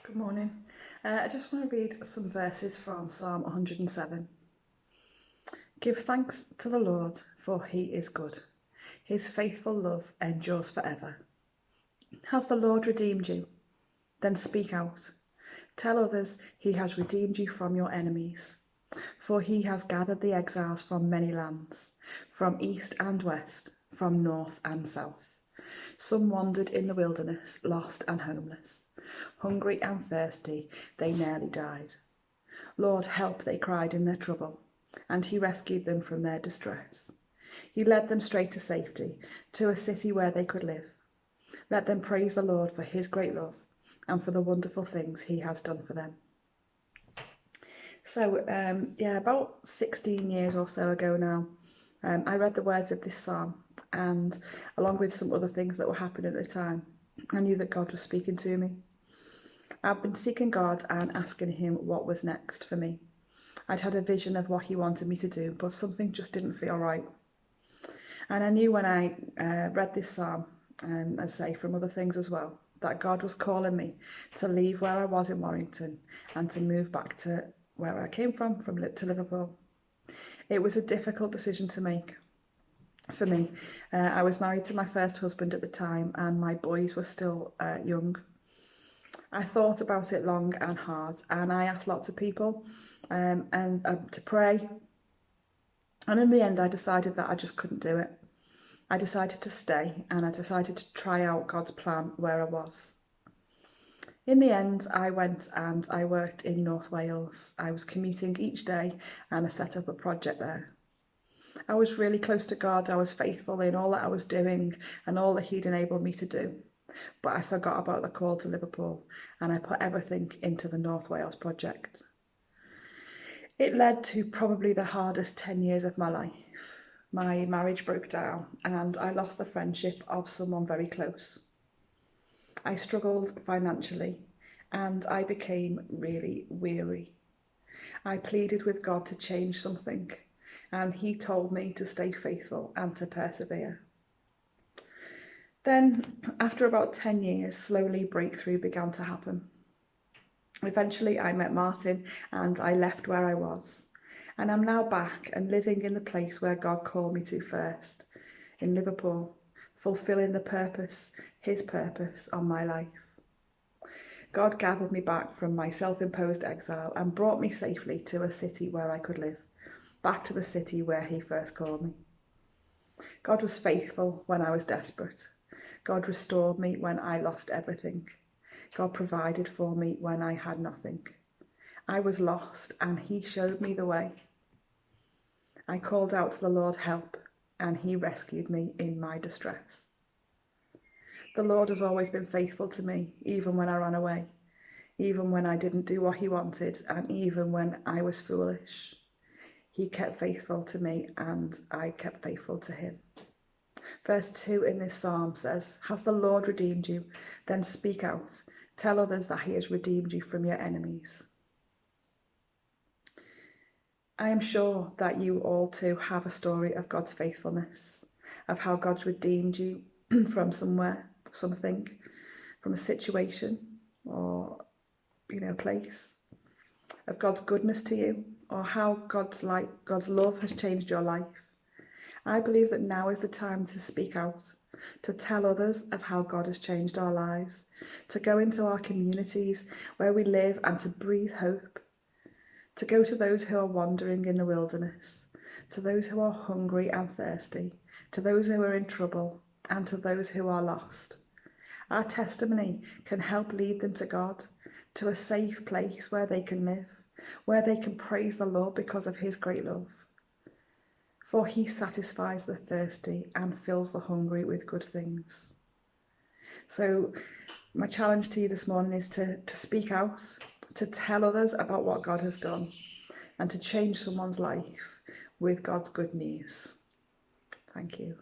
Good morning. I just want to read some verses from Psalm 107. Give thanks to the Lord, for he is good. His faithful love endures forever. Has the Lord redeemed you? Then speak out. Tell others he has redeemed you from your enemies. For he has gathered the exiles from many lands, from east and west, from north and south. Some wandered in the wilderness, lost and homeless. Hungry and thirsty, they nearly died. Lord, help, they cried in their trouble, and he rescued them from their distress. He led them straight to safety, to a city where they could live. Let them praise the Lord for his great love and for the wonderful things he has done for them. So, about 16 years or so ago now, I read the words of this psalm, and along with some other things that were happening at the time, I knew that God was speaking to me. I'd been seeking God and asking him what was next for me. I'd had a vision of what he wanted me to do, but something just didn't feel right. And I knew when I read this psalm, and as I say from other things as well, that God was calling me to leave where I was in Warrington and to move back to where I came from to Liverpool. It was a difficult decision to make for me. I was married to my first husband at the time, and my boys were still young. I thought about it long and hard, and I asked lots of people to pray. And in the end, I decided that I just couldn't do it. I decided to stay, and I decided to try out God's plan where I was. In the end, I went and I worked in North Wales. I was commuting each day, and I set up a project there. I was really close to God. I was faithful in all that I was doing and all that he'd enabled me to do. But I forgot about the call to Liverpool, and I put everything into the North Wales project. It led to probably the hardest 10 years of my life. My marriage broke down, and I lost the friendship of someone very close. I struggled financially, and I became really weary. I pleaded with God to change something, and he told me to stay faithful and to persevere. Then, after about 10 years, slowly breakthrough began to happen. Eventually, I met Martin and I left where I was. And I'm now back and living in the place where God called me to first, in Liverpool, fulfilling his purpose on my life. God gathered me back from my self-imposed exile and brought me safely to a city where I could live, back to the city where he first called me. God was faithful when I was desperate. God restored me when I lost everything. God provided for me when I had nothing. I was lost and he showed me the way. I called out to the Lord help, and he rescued me in my distress. The Lord has always been faithful to me, even when I ran away, even when I didn't do what he wanted, and even when I was foolish. He kept faithful to me and I kept faithful to him. Verse 2 in this psalm says, "Has the Lord redeemed you? Then speak out. Tell others that he has redeemed you from your enemies." I am sure that you all too have a story of God's faithfulness, of how God's redeemed you from somewhere, something, from a situation or, place, of God's goodness to you, or how God's love has changed your life. I believe that now is the time to speak out, to tell others of how God has changed our lives, to go into our communities where we live and to breathe hope, to go to those who are wandering in the wilderness, to those who are hungry and thirsty, to those who are in trouble, and to those who are lost. Our testimony can help lead them to God, to a safe place where they can live, where they can praise the Lord because of his great love. For he satisfies the thirsty and fills the hungry with good things. So my challenge to you this morning is to speak out, to tell others about what God has done, and to change someone's life with God's good news. Thank you.